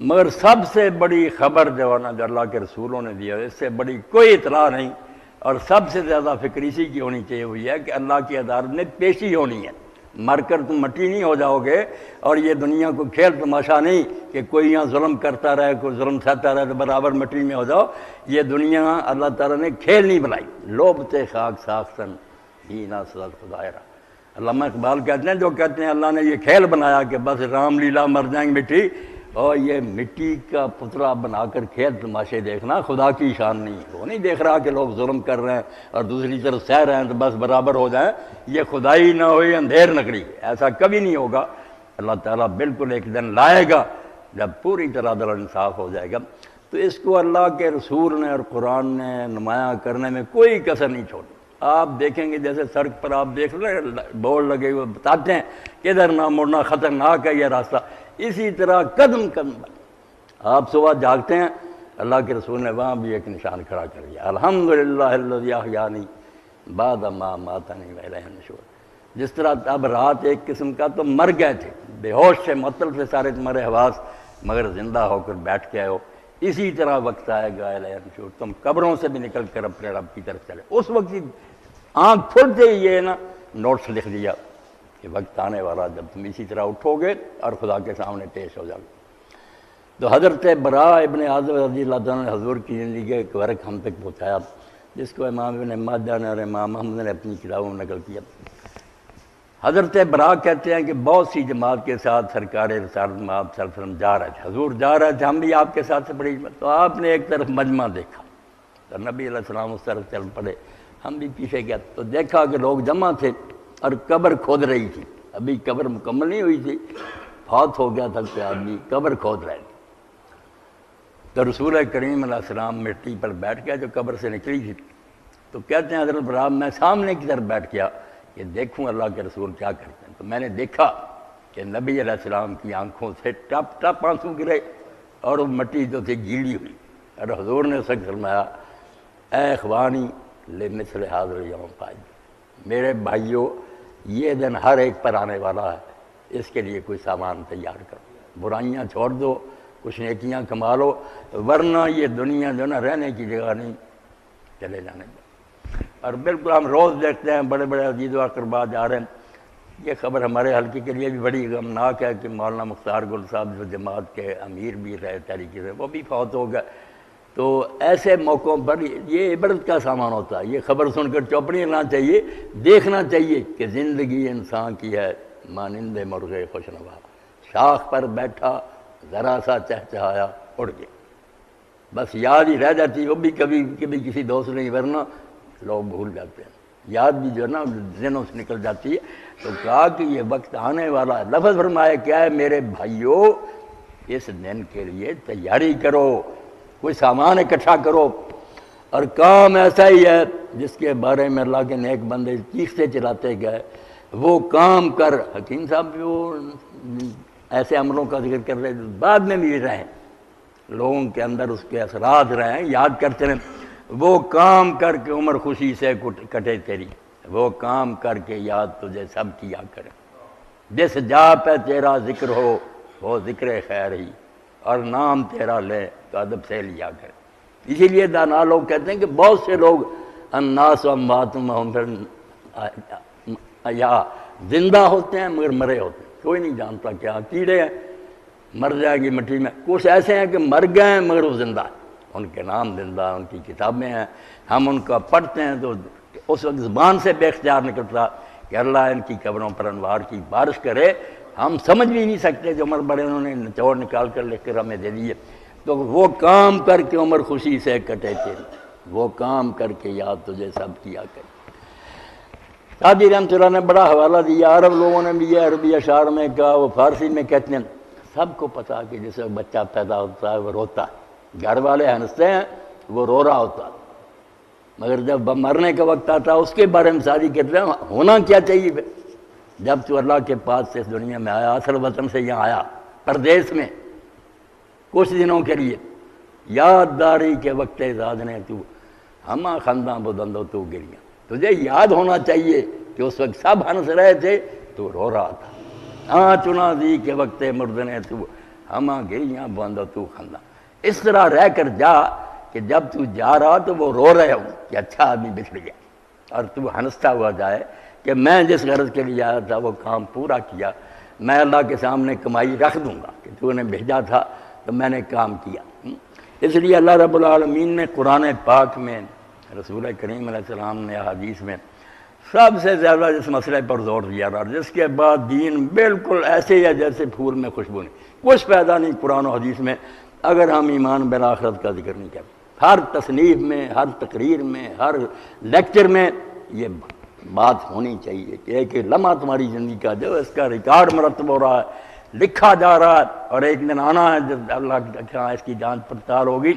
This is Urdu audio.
مگر سب سے بڑی خبر جو ہے نا جو اللہ کے رسولوں نے دیا، اس سے بڑی کوئی اطلاع نہیں، اور سب سے زیادہ فکر اسی کی ہونی چاہیے، وہ یہ ہے کہ اللہ کی عدالت میں پیشی ہونی ہے۔ مر کر تم مٹی نہیں ہو جاؤ گے، اور یہ دنیا کو کھیل تماشا نہیں کہ کوئی یہاں ظلم کرتا رہے، کوئی ظلم سہتا رہے تو برابر مٹی میں ہو جاؤ۔ یہ دنیا اللہ تعالیٰ نے کھیل نہیں بنائی۔ لوبتے خاک ساختن ہی نہ سزا خدائرہ۔ علامہ اقبال کہتے ہیں، جو کہتے ہیں اللہ نے یہ کھیل بنایا کہ بس رام لیلا مر جائیں گے مٹی، اور یہ مٹی کا پتلا بنا کر کھیل تماشے دیکھنا خدا کی شان نہیں ہے۔ وہ نہیں دیکھ رہا کہ لوگ ظلم کر رہے ہیں اور دوسری طرف سہ رہے ہیں تو بس برابر ہو جائیں، یہ خدائی نہ ہوئی اندھیر نکلی، ایسا کبھی نہیں ہوگا۔ اللہ تعالیٰ بالکل ایک دن لائے گا جب پوری طرح عدل و انصاف ہو جائے گا۔ تو اس کو اللہ کے رسول نے اور قرآن نے نمایاں کرنے میں کوئی کسر نہیں چھوڑی۔ آپ دیکھیں گے جیسے سڑک پر آپ دیکھ رہے بورڈ لگے ہوئے بتاتے ہیں کہ ادھر نہ مڑنا، خطرناک ہے یہ راستہ، اسی طرح قدم قدم پر آپ صبح جاگتے ہیں، اللہ کے رسول نے وہاں بھی ایک نشان کھڑا کر دیا، الحمدللہ الذی احیانی بعد ما اماتنی والیہ النشور۔ جس طرح اب رات ایک قسم کا تو مر گئے تھے، بے ہوش سے معطل سے سارے تمہارے حواس، مگر زندہ ہو کر بیٹھ کے آئے ہو، اسی طرح وقت آئے گا الیہ النشور، تم قبروں سے بھی نکل کر اپنے رب کی طرف چلے۔ اس وقت آنکھ کھلتے ہی یہ نا نوٹس لکھ دیا کہ وقت آنے والا جب تم اسی طرح اٹھو گے اور خدا کے سامنے پیش ہو جاؤ گے۔ تو حضرت براء ابن عازب رضی اللہ عنہ نے حضور کی زندگی کا ایک ورق ہم تک پہنچایا، جس کو امام ابن ماجہ نے اور امام احمد نے اپنی کتابوں میں نقل کیا۔ حضرت براء کہتے ہیں کہ بہت سی جماعت کے ساتھ سرکار رسالت میں آپ صلی اللہ علیہ وسلم جا رہے تھے، حضور جا رہے تھے، ہم بھی آپ کے ساتھ سے بڑی جماعت، تو آپ نے ایک طرف مجمع دیکھا تو نبی علیہ السلام اس طرف چل پڑے، ہم بھی پیچھے گئے تو دیکھا کہ لوگ جمع تھے اور قبر کھود رہی تھی، ابھی قبر مکمل نہیں ہوئی تھی، فوت ہو گیا تھا کہ آدمی، قبر کھود رہے تھے۔ تو رسول کریم علیہ السلام مٹی پر بیٹھ گیا جو قبر سے نکلی تھی، تو کہتے ہیں حضرت براء میں سامنے کی طرف بیٹھ گیا کہ دیکھوں اللہ کے رسول کیا کرتے ہیں، تو میں نے دیکھا کہ نبی علیہ السلام کی آنکھوں سے ٹپ ٹپ آنسو گرے اور وہ مٹی جو تھی گیلی ہوئی، اور حضور نے اسے فرمایا، اے اخوانی لمثل ھذا اليوم قائد، میرے بھائیوں یہ دن ہر ایک پر آنے والا ہے، اس کے لیے کوئی سامان تیار کرو، برائیاں چھوڑ دو، کچھ نیکیاں کما لو، ورنہ یہ دنیا جو نا رہنے کی جگہ نہیں، چلے جانے دو۔ اور بالکل ہم روز دیکھتے ہیں بڑے بڑے عزیز و اقربا جا رہے ہیں۔ یہ خبر ہمارے حلقے کے لیے بھی بڑی غمناک ہے کہ مولانا مختار گل صاحب جو جماعت کے امیر بھی رہے تحریک سے، وہ بھی فوت ہو گئے۔ تو ایسے موقعوں پر یہ عبرت کا سامان ہوتا ہے، یہ خبر سن کر چپ نہیں رہنا چاہیے، دیکھنا چاہیے کہ زندگی انسان کی ہے مانند مرغ خوشنوا، شاخ پر بیٹھا ذرا سا چہچہایا اڑ گیا، بس یاد ہی رہ جاتی، وہ بھی کبھی کبھی کسی دوست نہیں، ورنہ لوگ بھول جاتے ہیں، یاد بھی جو ہے نا ذہنوں سے نکل جاتی ہے۔ تو کہا کہ یہ وقت آنے والا ہے، لفظ فرمایا کیا ہے، میرے بھائیوں اس دن کے لیے تیاری کرو، کوئی سامان اکٹھا کرو، اور کام ایسا ہی ہے جس کے بارے میں اللہ کے نیک بندے چیختے چلاتے گئے، وہ کام کر۔ حکیم صاحب جو ایسے عملوں کا ذکر کر رہے بعد میں بھی رہیں، لوگوں کے اندر اس کے اثرات رہیں، یاد کرتے رہیں، وہ کام کر کے عمر خوشی سے کٹے تیری، وہ کام کر کے یاد تجھے سب کیا کرے، جس جا پہ تیرا ذکر ہو وہ ذکر خیر ہی، اور نام تیرا لے تو ادب سے لیا کرے۔ اسی لیے دانا لوگ کہتے ہیں کہ بہت سے لوگ الناس اموات وهم یا زندہ ہوتے ہیں مگر مرے ہوتے ہیں، کوئی نہیں جانتا کیا کیڑے ہیں، مر جائے گی مٹی میں، کچھ ایسے ہیں کہ مر گئے ہیں مگر وہ زندہ ہیں، ان کے نام زندہ، ان کی کتابیں ہیں، ہم ان کا پڑھتے ہیں تو اس وقت زبان سے بے اختیار نکلتا کہ اللہ ان کی قبروں پر انوار کی بارش کرے، ہم سمجھ بھی نہیں سکتے جو عمر بڑے انہوں نے نچوڑ نکال کر لکھ کر ہمیں دے دیے۔ تو وہ کام کر کے عمر خوشی سے کٹے تھے، وہ کام کر کے یاد تجھے سب کیا کرے۔ قاضی رحمۃ اللہ نے بڑا حوالہ دیا، عرب لوگوں نے بھی یہ عربی اشعار میں کہا، وہ فارسی میں کہتے ہیں، سب کو پتا کہ جسے بچہ پیدا ہوتا ہے وہ روتا ہے، گھر والے ہنستے ہیں وہ رو رہا ہوتا ہے، مگر جب مرنے کا وقت آتا ہے اس کے بارے میں ساری کہتے ہیں ہونا کیا چاہیے پھر، جب تو اللہ کے پاس سے اس دنیا میں آیا، اصل وطن سے یہاں آیا، پردیس میں کچھ دنوں کے لیے، یاد داری کے وقت زاد نے تو ہمہ خنداں بدندو تو گریاں، تجھے یاد ہونا چاہیے کہ اس وقت سب ہنس رہے تھے تو رو رہا تھا، ہاں چنا دی کے وقت مردنے تو ہماں گریاں بندہ تو خندہ، اس طرح رہ کر جا کہ جب تو جا رہا تو وہ رو رہے ہوں کہ اچھا آدمی بچھڑ گیا، اور تو ہنستا ہوا جائے کہ میں جس غرض کے لیے آیا تھا وہ کام پورا کیا، میں اللہ کے سامنے کمائی رکھ دوں گا کہ تو نے بھیجا تھا تو میں نے کام کیا۔ اس لیے اللہ رب العالمین نے قرآن پاک میں، رسول کریم علیہ السلام نے حدیث میں سب سے زیادہ اس مسئلے پر زور دیا، اور جس کے بعد دین بالکل ایسے ہی ہے جیسے پھول میں خوشبو نہیں، کچھ پیدا نہیں قرآن و حدیث میں اگر ہم ایمان بالآخرت کا ذکر نہیں کرتے۔ ہر تصنیف میں، ہر تقریر میں، ہر لیکچر میں یہ بات ہونی چاہیے کہ ایک لمحہ تمہاری زندگی کا جو اس کا ریکارڈ مرتب ہو رہا ہے، لکھا جا رہا ہے، اور ایک دن آنا ہے جب اللہ کی اس کی جانچ پڑتال ہوگی۔